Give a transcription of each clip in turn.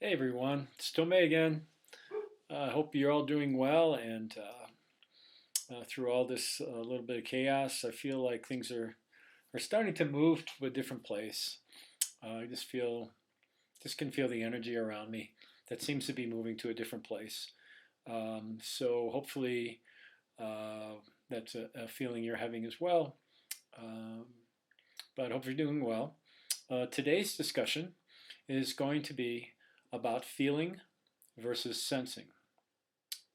Hey everyone, it's Thotme again. I hope you're all doing well, and through all this little bit of chaos, I feel like things are starting to move to a different place. I just can feel the energy around me that seems to be moving to a different place. So hopefully uh, that's a feeling you're having as well. Um, but hope you're doing well. Today's discussion is going to be about feeling versus sensing.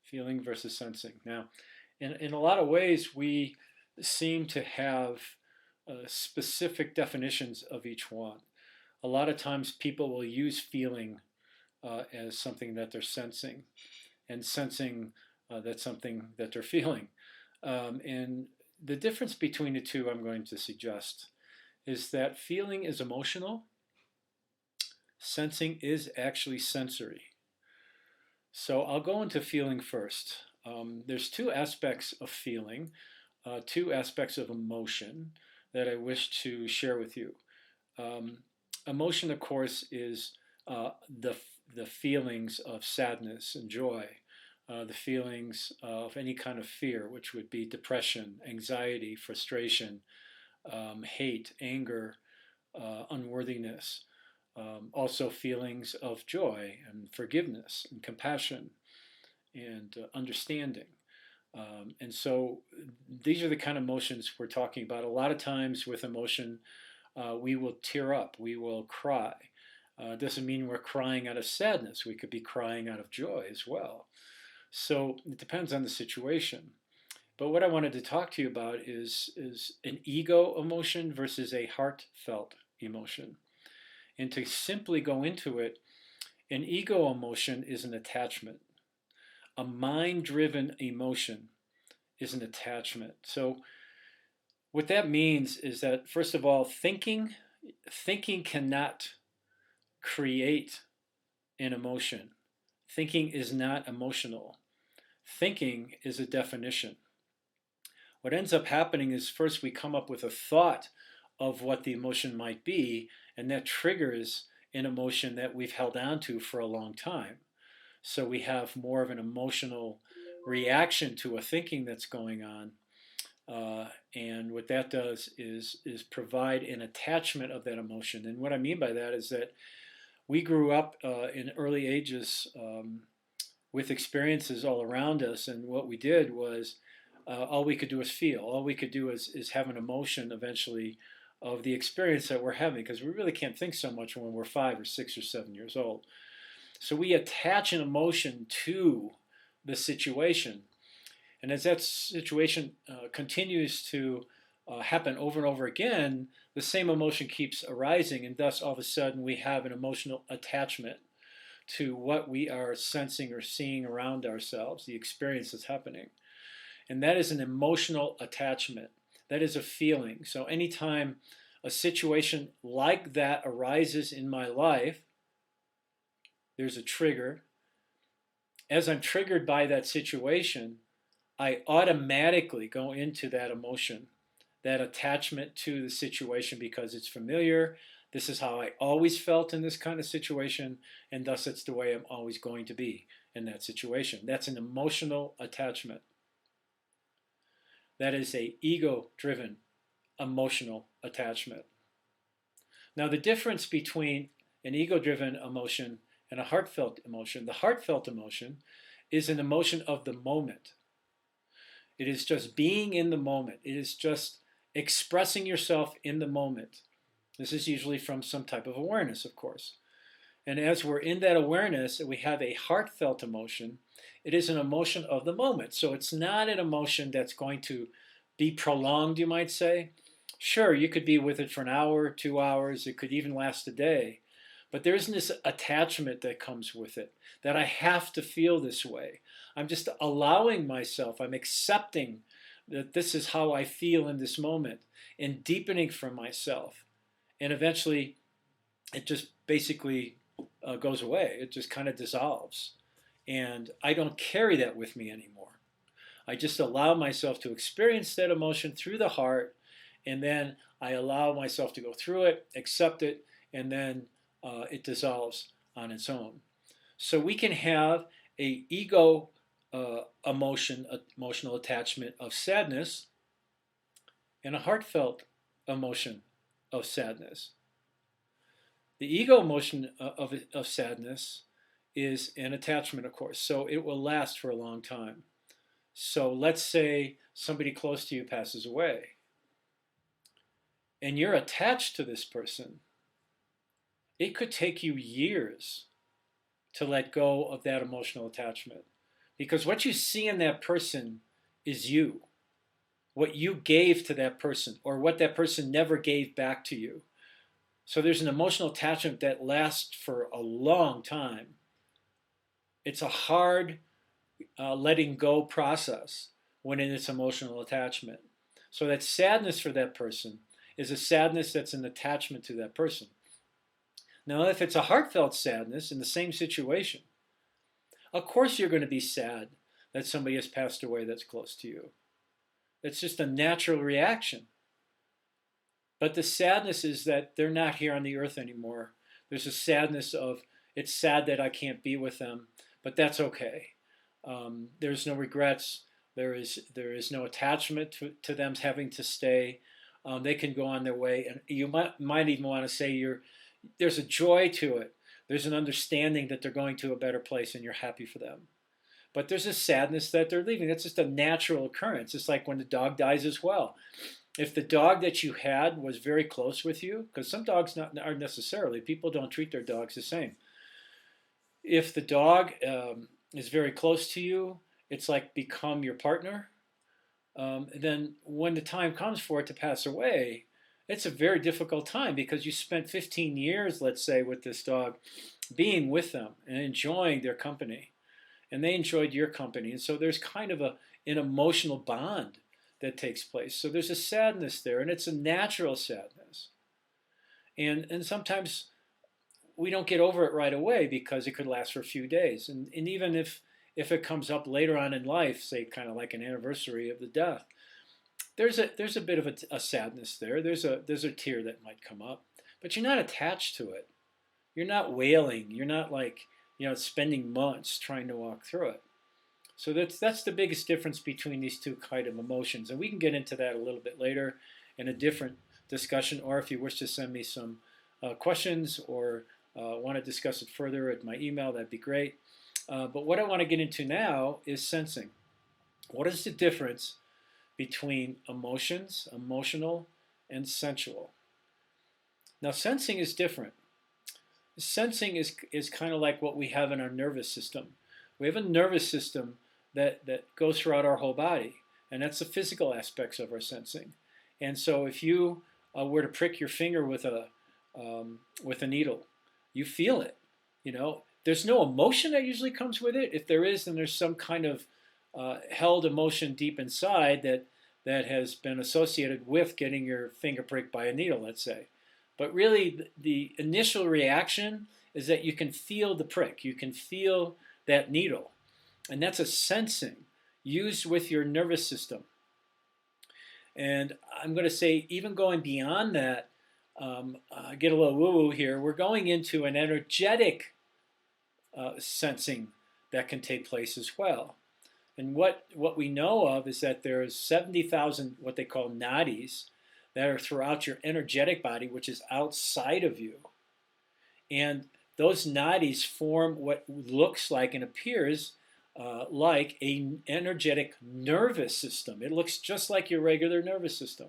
Feeling versus sensing. Now, in a lot of ways, we seem to have specific definitions of each one. A lot of times, people will use feeling as something that they're sensing, and sensing that's something that they're feeling. And the difference between the two, I'm going to suggest, is that feeling is emotional, sensing is actually sensory. So I'll go into feeling first. There's two aspects of feeling, two aspects of emotion that I wish to share with you. Um, Emotion, of course, is the feelings of sadness and joy, the feelings of any kind of fear, which would be depression, anxiety, frustration, hate, anger, unworthiness. Also, feelings of joy and forgiveness and compassion and understanding. And so these are the kind of emotions we're talking about. A lot of times with emotion, we will tear up, we will cry. Doesn't mean we're crying out of sadness. We could be crying out of joy as well. So it depends on the situation. But what I wanted to talk to you about is an ego emotion versus a heartfelt emotion. And to simply go into it, an ego emotion is an attachment. A mind driven emotion is an attachment. So, what that means is that, first of all, thinking cannot create an emotion. Thinking is not emotional. Thinking is a definition. What ends up happening is first we come up with a thought of what the emotion might be, and that triggers an emotion that we've held on to for a long time. So we have more of an emotional reaction to a thinking that's going on. And what that does is provide an attachment of that emotion. And what I mean by that is that we grew up in early ages with experiences all around us, and what we did was all we could do is feel. All we could do is have an emotion eventually of the experience that we're having, because we really can't think so much when we're 5 or 6 or 7 years old. So we attach an emotion to the situation. And as that situation continues to happen over and over again, the same emotion keeps arising, and thus all of a sudden we have an emotional attachment to what we are sensing or seeing around ourselves, the experience that's happening. And that is an emotional attachment. That is a feeling. So anytime a situation like that arises in my life, there's a trigger. As I'm triggered by that situation, I automatically go into that emotion, that attachment to the situation because it's familiar. This is how I always felt in this kind of situation, and thus it's the way I'm always going to be in that situation. That's an emotional attachment. That is a ego-driven emotional attachment. Now, the difference between an ego-driven emotion and a heartfelt emotion, the heartfelt emotion is an emotion of the moment. It is just being in the moment. It is just expressing yourself in the moment. This is usually from some type of awareness, of course. And as we're in that awareness, we have a heartfelt emotion. It is an emotion of the moment. So it's not an emotion that's going to be prolonged, you might say. Sure, you could be with it for an hour, 2 hours. It could even last a day. But there isn't this attachment that comes with it, that I have to feel this way. I'm just allowing myself, I'm accepting that this is how I feel in this moment and deepening for myself. And eventually, it just basically goes away. It just kind of dissolves. And I don't carry that with me anymore. I just allow myself to experience that emotion through the heart, and then I allow myself to go through it, accept it, and then it dissolves on its own. So we can have a ego emotional attachment of sadness, and a heartfelt emotion of sadness. The ego emotion of sadness is an attachment, of course, so it will last for a long time. So let's say somebody close to you passes away, and you're attached to this person. It could take you years to let go of that emotional attachment, because what you see in that person is you, what you gave to that person, or what that person never gave back to you. So there's an emotional attachment that lasts for a long time. It's a hard letting go process when in its emotional attachment. So that sadness for that person is a sadness that's an attachment to that person. Now, if it's a heartfelt sadness in the same situation, of course you're going to be sad that somebody has passed away that's close to you. It's just a natural reaction. But the sadness is that they're not here on the earth anymore. There's a sadness of, it's sad that I can't be with them, but that's okay. There's no regrets. There is no attachment to them having to stay. They can go on their way. And you might even want to say there's a joy to it. There's an understanding that they're going to a better place and you're happy for them. But there's a sadness that they're leaving. That's just a natural occurrence. It's like when the dog dies as well. If the dog that you had was very close with you, because some dogs aren't necessarily, people don't treat their dogs the same. If the dog is very close to you, it's like become your partner. Then when the time comes for it to pass away, it's a very difficult time because you spent 15 years, let's say, with this dog, being with them and enjoying their company. And they enjoyed your company. And so there's kind of an emotional bond that takes place. So there's a sadness there, and it's a natural sadness. And sometimes we don't get over it right away because it could last for a few days. And even if it comes up later on in life, say kind of like an anniversary of the death, there's a bit of a sadness there. There's a tear that might come up, but you're not attached to it. You're not wailing. You're not like, spending months trying to walk through it. So that's the biggest difference between these two kind of emotions. And we can get into that a little bit later in a different discussion, or if you wish to send me some questions or want to discuss it further at my email, that'd be great. But what I want to get into now is sensing. What is the difference between emotional, and sensual? Now, sensing is different. Sensing is kind of like what we have in our nervous system. We have a nervous system that goes throughout our whole body, and that's the physical aspects of our sensing. And so if you were to prick your finger with a needle, you feel it. There's no emotion that usually comes with it. If there is, then there's some kind of held emotion deep inside that has been associated with getting your finger pricked by a needle, let's say. But really, the initial reaction is that you can feel the prick. You can feel that needle. And that's a sensing used with your nervous system. And I'm going to say, even going beyond that, get a little woo-woo here, we're going into an energetic sensing that can take place as well. And what we know of is that there's 70,000 what they call nadis that are throughout your energetic body, which is outside of you. And those nadis form what looks like and appears like an energetic nervous system. It looks just like your regular nervous system.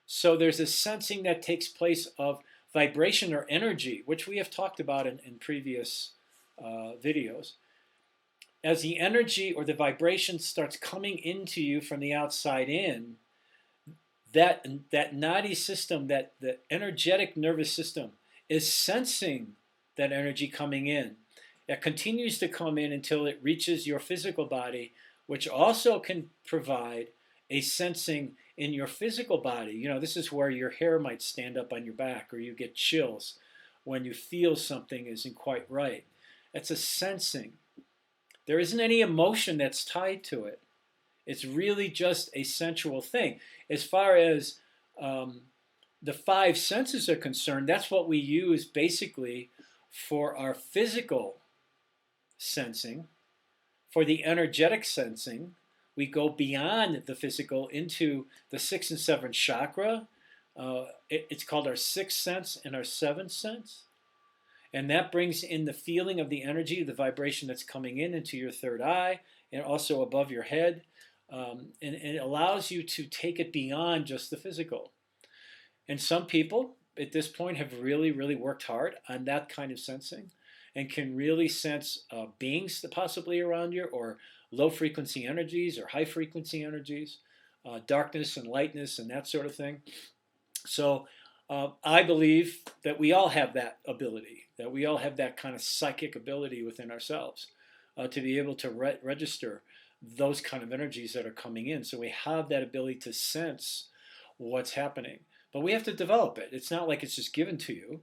So there's a sensing that takes place of vibration or energy, which we have talked about in previous videos. As the energy or the vibration starts coming into you from the outside in, that nadi system, that the energetic nervous system, is sensing that energy coming in. It continues to come in until it reaches your physical body, which also can provide a sensing in your physical body. This is where your hair might stand up on your back, or you get chills when you feel something isn't quite right. That's a sensing. There isn't any emotion that's tied to it. It's really just a sensual thing. As far as the five senses are concerned, that's what we use basically for our physical sensing. For the energetic sensing, we go beyond the physical into the sixth and seventh chakra. It's called our sixth sense and our seventh sense. And that brings in the feeling of the energy, the vibration that's coming in into your third eye and also above your head. And it allows you to take it beyond just the physical. And some people at this point have really, really worked hard on that kind of sensing and can really sense beings that possibly around you, or low frequency energies or high frequency energies, darkness and lightness and that sort of thing. So I believe that we all have that ability, that we all have that kind of psychic ability within ourselves to be able to register those kind of energies that are coming in. So we have that ability to sense what's happening. But we have to develop it. It's not like it's just given to you.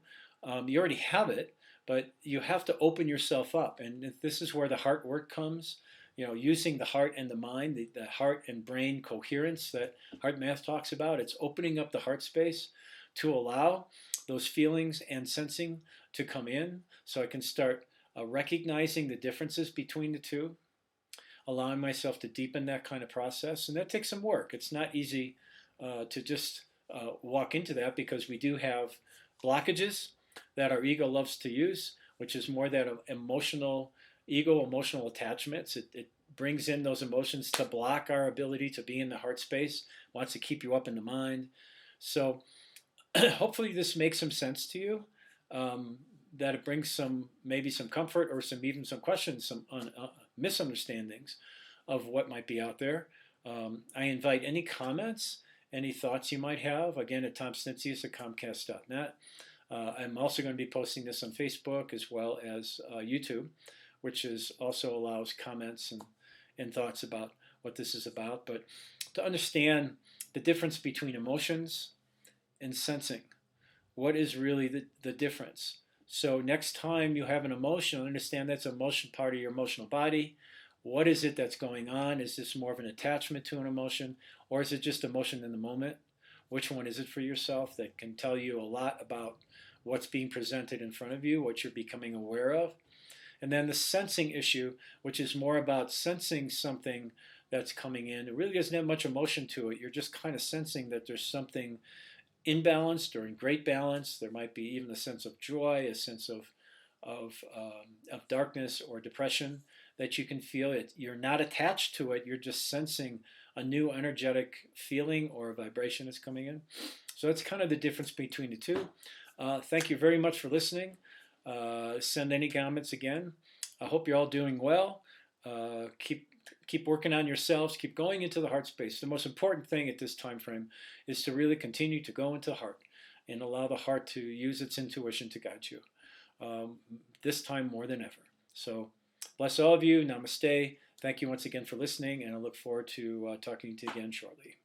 You already have it, but you have to open yourself up. And this is where the heart work comes. Using the heart and the mind, the heart and brain coherence that Heart Math talks about. It's opening up the heart space to allow those feelings and sensing to come in, so I can start recognizing the differences between the two, allowing myself to deepen that kind of process. And that takes some work. It's not easy to just walk into that, because we do have blockages that our ego loves to use, which is more that emotional emotional attachments. It brings in those emotions to block our ability to be in the heart space, wants to keep you up in the mind. So hopefully this makes some sense to you, that it brings maybe some comfort, or even some questions, some misunderstandings of what might be out there. I invite any comments, any thoughts you might have, again, at tomstintsius@comcast.net. I'm also going to be posting this on Facebook as well as YouTube, which also allows comments and thoughts about what this is about. But to understand the difference between emotions and sensing, what is really the difference? So next time you have an emotion, understand that's an emotion, part of your emotional body. What is it that's going on? Is this more of an attachment to an emotion, or is it just emotion in the moment? Which one is it for yourself? That can tell you a lot about what's being presented in front of you, what you're becoming aware of. And then the sensing issue, which is more about sensing something that's coming in. It really doesn't have much emotion to it. You're just kind of sensing that there's something imbalanced or in great balance. There might be even a sense of joy, a sense of darkness or depression that you can feel. You're not attached to it. You're just sensing a new energetic feeling or a vibration that's coming in. So that's kind of the difference between the two. Thank you very much for listening. Send any comments again. I hope you're all doing well. Keep working on yourselves. Keep going into the heart space. The most important thing at this time frame is to really continue to go into the heart and allow the heart to use its intuition to guide you. This time more than ever. So bless all of you. Namaste. Thank you once again for listening, and I look forward to talking to you again shortly.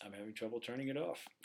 I'm having trouble turning it off.